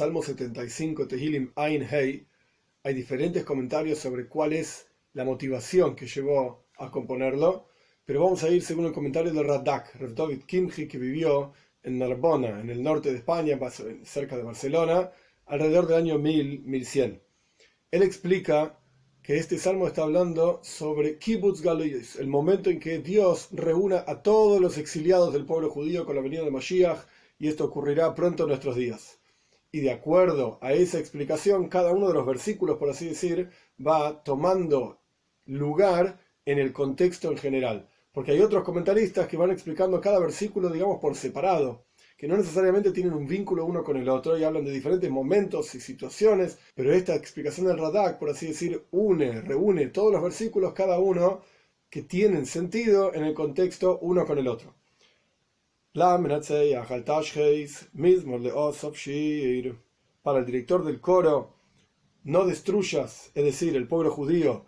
Salmo 75, Tehilim Ain Hei, hay diferentes comentarios sobre cuál es la motivación que llevó a componerlo, pero vamos a ir según el comentario de Radak, Rav David Kimchi, que vivió en Narbona, en el norte de España, cerca de Barcelona, alrededor del año 1100. Él explica que este salmo está hablando sobre Kibbutz Galuyos, el momento en que Dios reúna a todos los exiliados del pueblo judío con la venida de Mashiach, y esto ocurrirá pronto en nuestros días. Y de acuerdo a esa explicación, cada uno de los versículos, por así decir, va tomando lugar en el contexto en general. Porque hay otros comentaristas que van explicando cada versículo, digamos, por separado, que no necesariamente tienen un vínculo uno con el otro y hablan de diferentes momentos y situaciones, pero esta explicación del Radak, por así decir, reúne todos los versículos, cada uno, que tienen sentido en el contexto uno con el otro. Para el director del coro, no destruyas, es decir, el pueblo judío,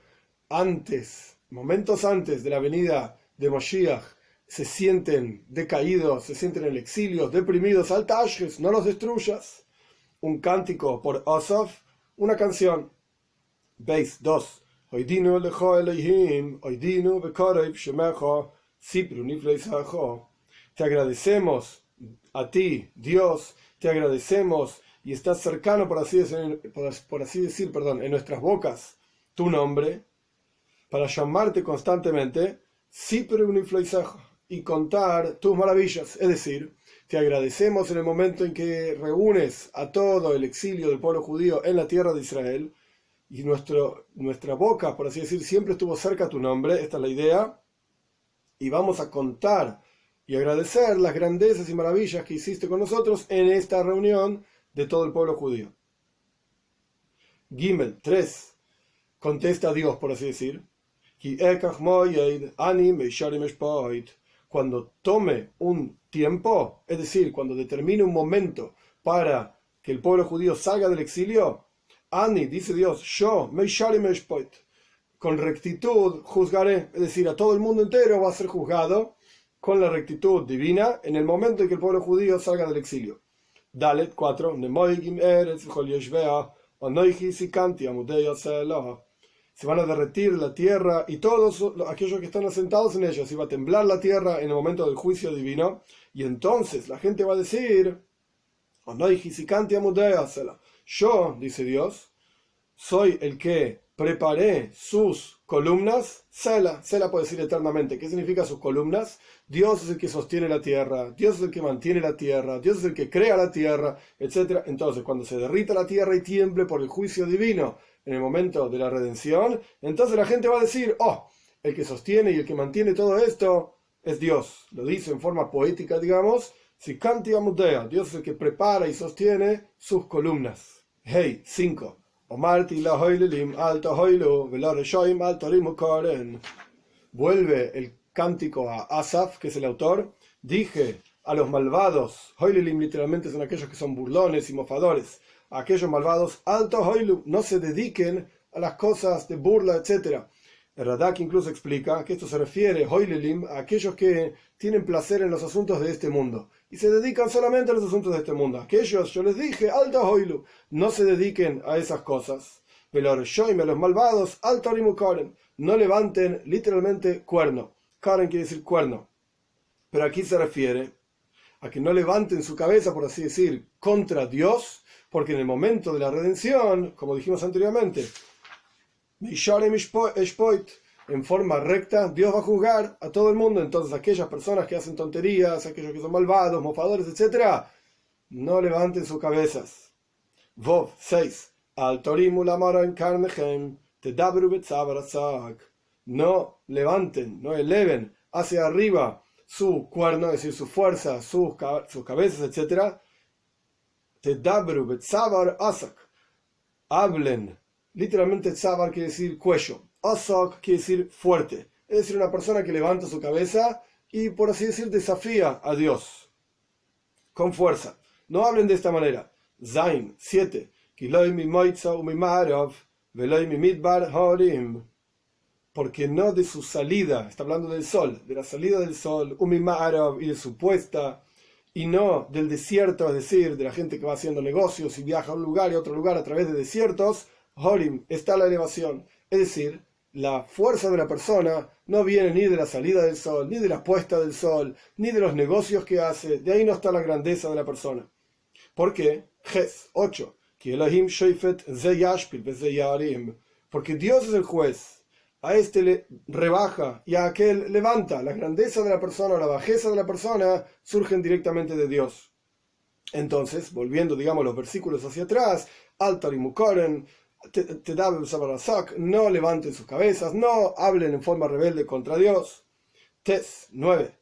momentos antes de la venida de Moshiach, se sienten decaídos, se sienten en el exilio, deprimidos, altashres, no los destruyas. Un cántico por Asaf, una canción. Beis 2. Hoidinu lecho Elohim, hoidinu bekorev shemecho, sipru nifleisacho. Te agradecemos a ti, Dios, te agradecemos y estás cercano, por así decir, en nuestras bocas, tu nombre, para llamarte constantemente, y contar tus maravillas. Es decir, te agradecemos en el momento en que reúnes a todo el exilio del pueblo judío en la tierra de Israel, y nuestra boca, por así decir, siempre estuvo cerca a tu nombre. Esta es la idea, y vamos a contar y agradecer las grandezas y maravillas que hiciste con nosotros en esta reunión de todo el pueblo judío. Gimel 3. Contesta a Dios, por así decir. Cuando tome un tiempo, es decir, cuando determine un momento para que el pueblo judío salga del exilio, Ani, dice Dios, yo, con rectitud juzgaré, es decir, a todo el mundo entero va a ser juzgado con la rectitud divina en el momento en que el pueblo judío salga del exilio. Dalet 4. Se van a derretir la tierra y todos aquellos que están asentados en ella. Se va a temblar la tierra en el momento del juicio divino. Y entonces la gente va a decir, yo, dice Dios, soy el que preparé sus columnas. Sela puede decir eternamente. ¿Qué significa sus columnas? Dios es el que sostiene la tierra, Dios es el que mantiene la tierra, Dios es el que crea la tierra, etc. Entonces, cuando se derrita la tierra y tiemble por el juicio divino en el momento de la redención, entonces la gente va a decir, el que sostiene y el que mantiene todo esto es Dios. Lo dice en forma poética, digamos, Sikanti Amudea, Dios es el que prepara y sostiene sus columnas. 5. Vuelve el cántico a Asaf, que es el autor. Dije a los malvados, Hoililim literalmente son aquellos que son burlones y mofadores, a aquellos malvados, alto Hoilu, no se dediquen a las cosas de burla, etc. El Radak incluso explica que esto se refiere, Hoililim, a aquellos que tienen placer en los asuntos de este mundo y se dedican solamente a los asuntos de este mundo. Aquellos, yo les dije, alto Hoilu, no se dediquen a esas cosas. Veloreshoim, a los malvados, alto Arimu Karen, no levanten literalmente cuerno. Karen quiere decir cuerno. Pero aquí se refiere a que no levanten su cabeza, por así decir, contra Dios, porque en el momento de la redención, como dijimos anteriormente, en forma recta, Dios va a juzgar a todo el mundo. Entonces aquellas personas que hacen tonterías, aquellos que son malvados, mofadores, etc., no levanten sus cabezas. Vov 6. No levanten, no eleven hacia arriba su cuerno, es decir, su fuerza, sus cabezas, etc. Tedabru betzavar asak. Hablen. Literalmente tzavar quiere decir cuello. Asak quiere decir fuerte. Es decir, una persona que levanta su cabeza y, por así decir, desafía a Dios. Con fuerza. No hablen de esta manera. Zain 7. Porque no de su salida, está hablando del sol, de la salida del sol, y de su puesta, y no del desierto, es decir, de la gente que va haciendo negocios y viaja a un lugar y a otro lugar a través de desiertos, Horim, está la elevación. Es decir, la fuerza de la persona no viene ni de la salida del sol, ni de la puesta del sol, ni de los negocios que hace. De ahí no está la grandeza de la persona. ¿Por qué? Ges 8. Porque Dios es el juez. A este le rebaja y a aquel levanta. La grandeza de la persona o la bajeza de la persona surgen directamente de Dios. Entonces, volviendo, digamos, los versículos hacia atrás, Altar y Mukoren, no levanten sus cabezas, no hablen en forma rebelde contra Dios. Tes 9.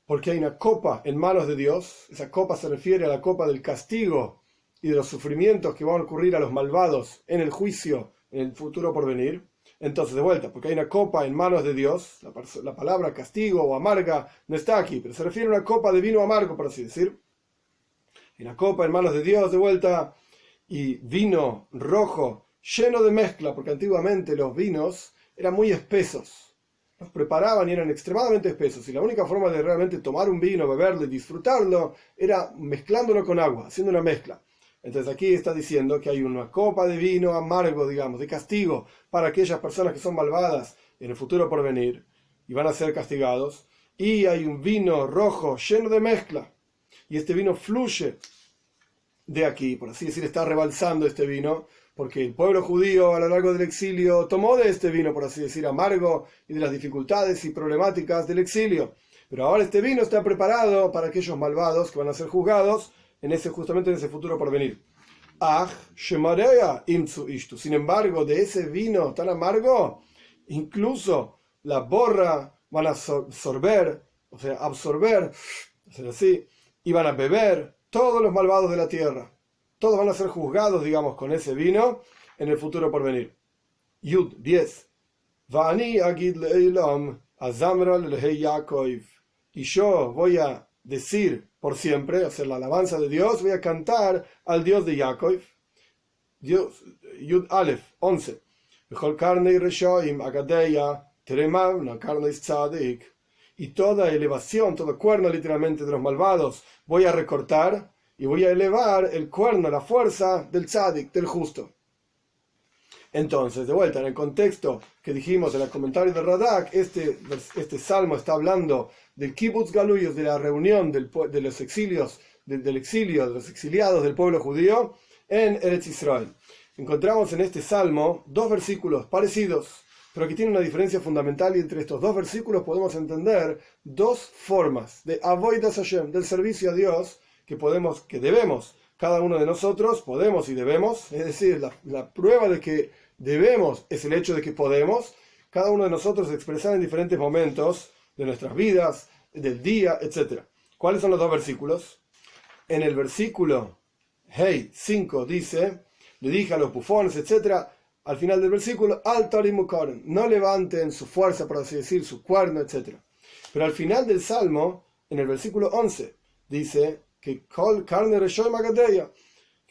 Porque hay una copa en manos de Dios. Esa copa se refiere a la copa del castigo y de los sufrimientos que van a ocurrir a los malvados en el juicio, en el futuro por venir. Entonces, de vuelta, porque hay una copa en manos de Dios, la palabra castigo o amarga no está aquí, pero se refiere a una copa de vino amargo, por así decir. Hay una copa en manos de Dios, de vuelta, y vino rojo, lleno de mezcla, porque antiguamente los vinos eran muy espesos. Los preparaban y eran extremadamente espesos, y la única forma de realmente tomar un vino, beberlo y disfrutarlo era mezclándolo con agua, haciendo una mezcla. Entonces aquí está diciendo que hay una copa de vino amargo, digamos, de castigo para aquellas personas que son malvadas en el futuro por venir y van a ser castigados, y hay un vino rojo lleno de mezcla, y este vino fluye de aquí, por así decir, está rebalsando este vino, porque el pueblo judío a lo largo del exilio tomó de este vino, por así decir, amargo, y de las dificultades y problemáticas del exilio. Pero ahora este vino está preparado para aquellos malvados que van a ser juzgados justamente en ese futuro por venir. Sin embargo, de ese vino tan amargo, incluso la borra van a absorber, hacer así, y van a beber todos los malvados de la tierra. Todos van a ser juzgados, digamos, con ese vino en el futuro por venir. Yud 10. Y yo voy a decir por siempre, hacer la alabanza de Dios, voy a cantar al Dios de Jacob. Dios, Yud Aleph 11. Y toda elevación, todo cuerno literalmente de los malvados, voy a recortar y voy a elevar el cuerno, la fuerza del tzadik, del justo. Entonces, de vuelta, en el contexto que dijimos en el comentario de Radak, este salmo está hablando del kibbutz galuyos, de la reunión de los exilios, del exilio, de los exiliados del pueblo judío en Eretz Israel. Encontramos en este salmo dos versículos parecidos, pero que tienen una diferencia fundamental, y entre estos dos versículos podemos entender dos formas de avodas Hashem, del servicio a Dios, que debemos, cada uno de nosotros podemos y debemos, es decir, la prueba de que debemos es el hecho de que podemos, cada uno de nosotros expresar en diferentes momentos de nuestras vidas, del día, etc. ¿Cuáles son los dos versículos? En el versículo 5 dice, le dije a los bufones, etc., al final del versículo, no levanten su fuerza, por así decir, su cuerno, etc. Pero al final del salmo, en el versículo 11, dice que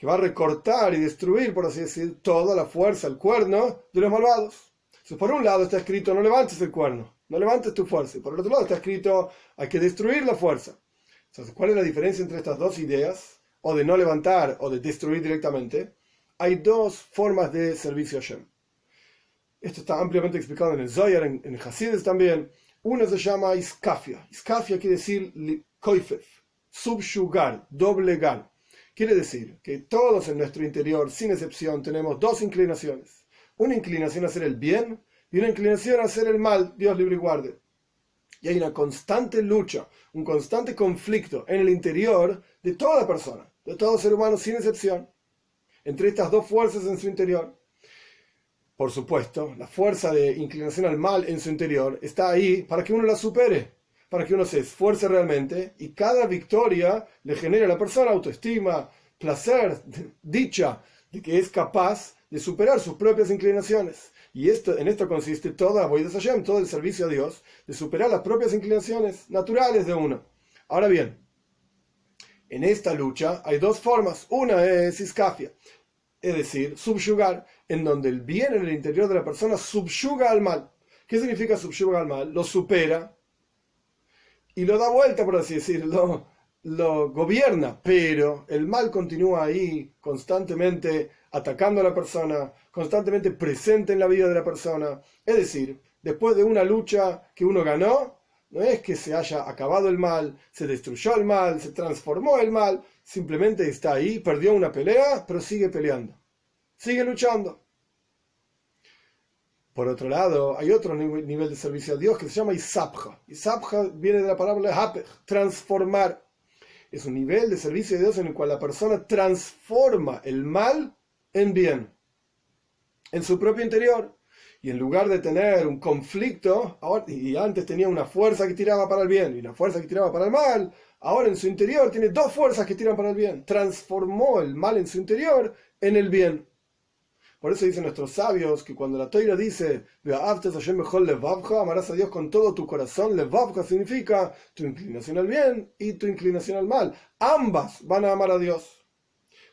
va a recortar y destruir, por así decir, toda la fuerza, el cuerno de los malvados. Entonces, por un lado está escrito, no levantes el cuerno, no levantes tu fuerza, y por el otro lado está escrito, hay que destruir la fuerza. Entonces, ¿cuál es la diferencia entre estas dos ideas? O de no levantar o de destruir directamente. Hay dos formas de servicio a Hashem. Esto está ampliamente explicado en el Zohar, en el Hasidus también. Uno se llama iskafia. Iskafia quiere decir koifef, subyugar, doblegar. Quiere decir que todos en nuestro interior, sin excepción, tenemos dos inclinaciones. Una inclinación a hacer el bien y una inclinación a hacer el mal, Dios libre y guarde. Y hay una constante lucha, un constante conflicto en el interior de toda persona, de todo ser humano, sin excepción, entre estas dos fuerzas en su interior. Por supuesto, la fuerza de inclinación al mal en su interior está ahí para que uno la supere, para que uno se esfuerce realmente, y cada victoria le genere a la persona autoestima, placer, dicha de que es capaz de superar sus propias inclinaciones. Y en esto consiste toda Avodas Hashem, todo el servicio a Dios, de superar las propias inclinaciones naturales de uno. Ahora bien, en esta lucha hay dos formas. Una es iskafia. es decir, subyugar, en donde el bien en el interior de la persona subyuga al mal. ¿Qué significa subyuga al mal? Lo supera y lo da vuelta, por así decirlo, lo gobierna, pero el mal continúa ahí constantemente atacando a la persona, constantemente presente en la vida de la persona. Es decir, después de una lucha que uno ganó, no es que se haya acabado el mal, se destruyó el mal, se transformó el mal, simplemente está ahí, perdió una pelea, pero sigue peleando, sigue luchando. Por otro lado, hay otro nivel de servicio a Dios que se llama Isabja. Isabja viene de la palabra hapech, transformar. Es un nivel de servicio a Dios en el cual la persona transforma el mal en bien, en su propio interior. Y en lugar de tener un conflicto, ahora, y antes tenía una fuerza que tiraba para el bien y una fuerza que tiraba para el mal, ahora en su interior tiene dos fuerzas que tiran para el bien. Transformó el mal en su interior en el bien. Por eso dicen nuestros sabios que cuando la Torá dice amarás a Dios con todo tu corazón, levavcha significa tu inclinación al bien y tu inclinación al mal. Ambas van a amar a Dios.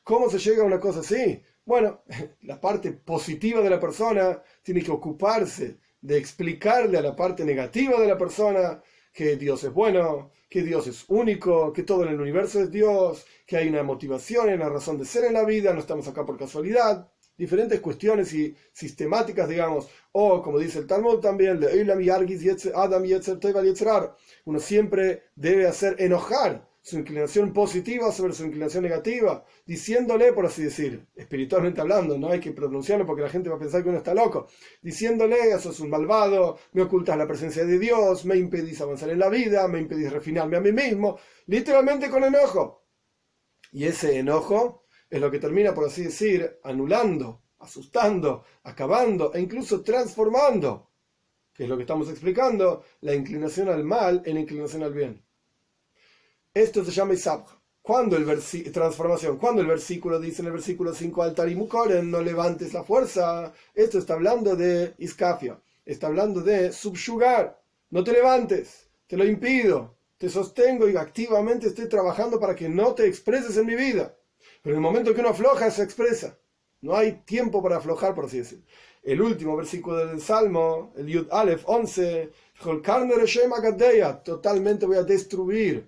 ¿Cómo se llega a una cosa así? Bueno, la parte positiva de la persona tiene que ocuparse de explicarle a la parte negativa de la persona que Dios es bueno, que Dios es único, que todo en el universo es Dios, que hay una motivación, hay una razón de ser en la vida, no estamos acá por casualidad. Diferentes cuestiones y sistemáticas, digamos, o como dice el Talmud también, uno siempre debe hacer enojar su inclinación positiva sobre su inclinación negativa, diciéndole, por así decir, espiritualmente hablando, no hay que pronunciarlo porque la gente va a pensar que uno está loco, diciéndole, eso es un malvado, me ocultas la presencia de Dios, me impedís avanzar en la vida, me impedís refinarme a mí mismo, literalmente con enojo. Y ese enojo es lo que termina, por así decir, anulando, asustando, acabando e incluso transformando, que es lo que estamos explicando, la inclinación al mal en inclinación al bien. Esto se llama Isabja. Transformación. Cuando el versículo dice en el versículo 5, Altar y Mukoren, no levantes la fuerza, esto está hablando de Iskafia, está hablando de subyugar, no te levantes, te lo impido, te sostengo y activamente estoy trabajando para que no te expreses en mi vida. Pero en el momento que uno afloja, se expresa. No hay tiempo para aflojar, por así decirlo. El último versículo del Salmo, el Yud Aleph 11, totalmente voy a destruir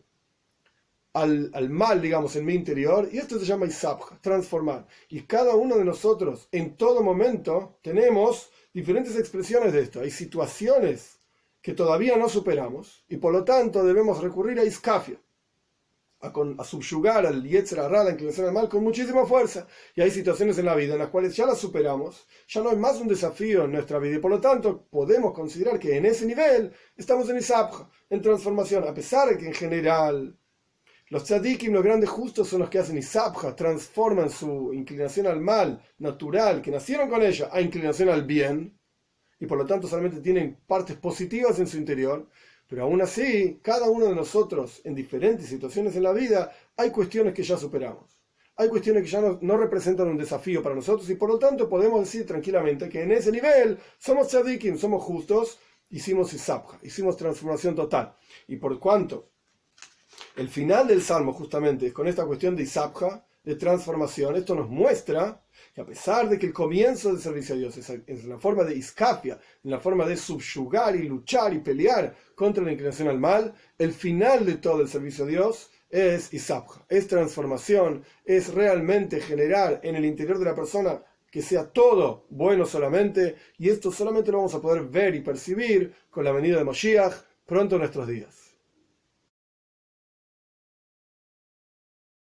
al mal, digamos, en mi interior. Y esto se llama Isabja, transformar. Y cada uno de nosotros, en todo momento, tenemos diferentes expresiones de esto. Hay situaciones que todavía no superamos y por lo tanto debemos recurrir a Iskafia, a subyugar al Yetzer Hará, la inclinación al mal, con muchísima fuerza. Y hay situaciones en la vida en las cuales ya las superamos, ya no hay más un desafío en nuestra vida y por lo tanto podemos considerar que en ese nivel estamos en Isabja, en transformación, a pesar de que en general los tzadikim, los grandes justos, son los que hacen Isabja, transforman su inclinación al mal natural, que nacieron con ella, a inclinación al bien, y por lo tanto solamente tienen partes positivas en su interior. Pero aún así, cada uno de nosotros, en diferentes situaciones en la vida, hay cuestiones que ya superamos. Hay cuestiones que ya no representan un desafío para nosotros y por lo tanto podemos decir tranquilamente que en ese nivel somos tzadikim, somos justos, hicimos Isabja, hicimos transformación total. Y por cuanto el final del Salmo justamente es con esta cuestión de Isabja, de transformación, esto nos muestra que a pesar de que el comienzo del servicio a Dios es en la forma de Iskafia, en la forma de subyugar y luchar y pelear contra la inclinación al mal, el final de todo el servicio a Dios es Isabja, es transformación, es realmente generar en el interior de la persona que sea todo bueno solamente, y esto solamente lo vamos a poder ver y percibir con la venida de Moshiach pronto en nuestros días.